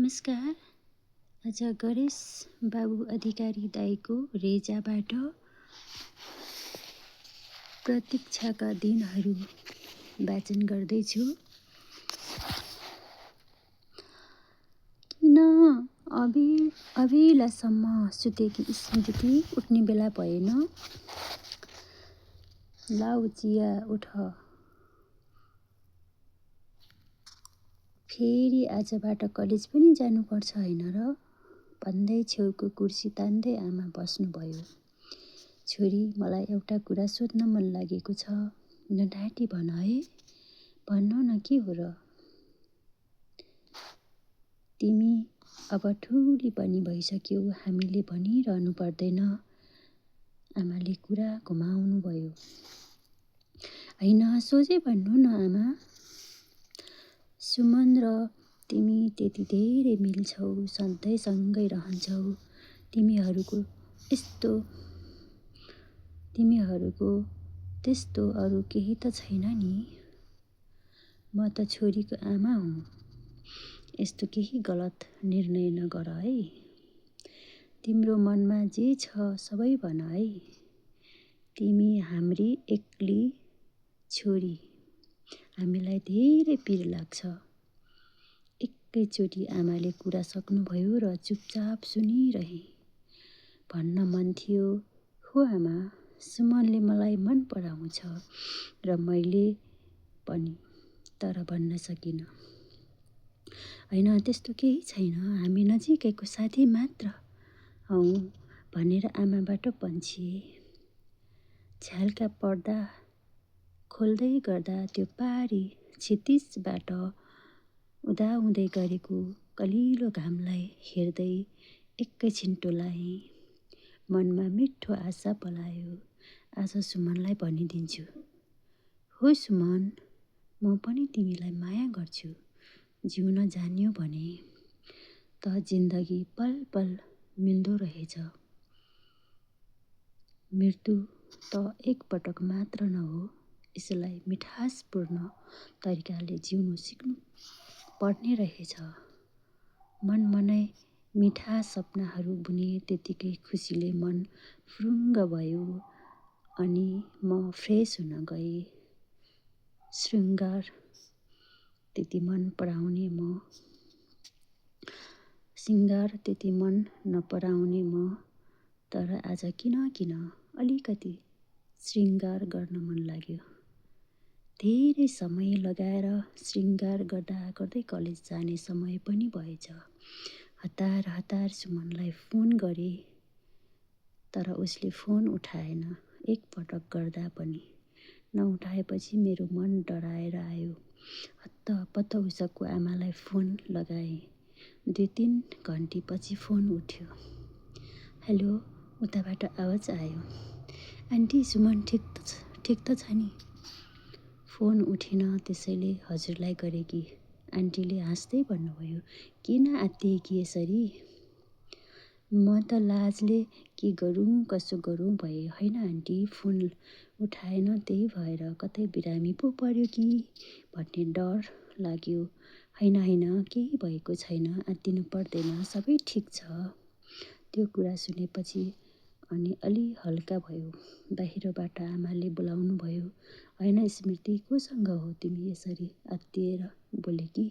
नमस्कार। आज गणेश बाबु अधिकारी दाइको रेजाबाट प्रतीक्षाका दिनहरू वाचन गर्दैछु। किन अबेलासम्म सुतेकी स्मृति उठ्ने बेला भएन? लाउ चिया उठ, फेरि आजबाट कलेज पनि जानुपर्छ होइन र? भन्दै छेउको कुर्सी तान्दै आमा बस्नुभयो। छोरी, मलाई एउटा कुरा सोध्न मन लागेको छ। नढाँटी भन है, भन्न न के हो र? तिमी अब ठुली पनि भइसक्यौ, हामीले भनिरहनु पर्दैन। आमाले कुरा घुमाउनु भयो। होइन, सोझै भन्नु न आमा। सुमन र तिमी त्यति धेरै मिल्छौ, सधैँ सँगै रहन्छौ। तिमीहरूको त्यस्तो अरू केही त छैन नि? म त छोरीको आमा हुँ। यस्तो केही गलत निर्णय नगर है। तिम्रो मनमा जे छ सबै भन है। तिमी हाम्री एक्ली छोरी, हामीलाई धेरै पिर लाग्छ। एकैचोटि आमाले कुरा सक्नुभयो र चुपचाप सुनिरहे। भन्न मन थियो, हो आमा, सुमनले मलाई मन पराउँछ र मैले पनि, तर भन्न सकिनँ। होइन, त्यस्तो केही छैन, हामी नजिकैको साथी मात्र हौँ भनेर आमाबाट पन्छिए। झ्यालका पर्दा खोल्दै गर्दा त्यो पारी क्षितिजबाट उदाउँदै गरेको कलिलो घामलाई हेर्दै एकैछिन टोलाएँ। मनमा मिठो आशा पलायो। आज सुमनलाई भनिदिन्छु। हो सुमन, म पनि तिमीलाई माया गर्छु। जिउन जान्यो भने त जिन्दगी पल पल मिल्दो रहेछ। मृत्यु त एकपटक मात्र न हो। यसलाई मिठासपूर्ण तरिकाले जिउनु सिक्नु पर्ने रहेछ। मनमनै मिठा सपनाहरू बुने त्यतिकै खुसीले मन फुरुङ्ग भयो अनि म फ्रेस हुन गएँ। श्रृङ्गार त्यति मन नपराउने म, तर आज किन अलिकति श्रृङ्गार गर्न मन लाग्यो। धेरै समय लगाएर श्रृङ्गार गर्दै कलेज जाने समय पनि भएछ। हतार सुमनलाई फोन गरेँ, तर उसले फोन उठाएन। एकपटक गर्दा पनि नउठाएपछि मेरो मन डराएर आयो। हत्तपत्त उसको आमालाई फोन लगाएँ। 2-3 घन्टीपछि फोन उठ्यो। हेलो, उताबाट आवाज आयो। आन्टी, सुमन ठिक त छ नि? फोन उठेन, त्यसैले हजुरलाई गरेकी। आन्टीले हाँस्दै भन्नुभयो, किन आत्तिएकी यसरी? म त लाजले के गरौँ कसो गरौँ भए। होइन आन्टी, फोन उठाएन, त्यही भएर कतै बिरामी पो पर्यो कि भन्ने डर लाग्यो। होइन, केही भएको छैन, आत्तिनु पर्दैन, सबै ठिक छ। त्यो कुरा सुनेपछि अनि अलि हल्का भयो। बाहिरबाट आमाले बोलाउनु भयो। होइन स्मृति, कोसँग हो तिमी यसरी आत्तिएर बोलेकी?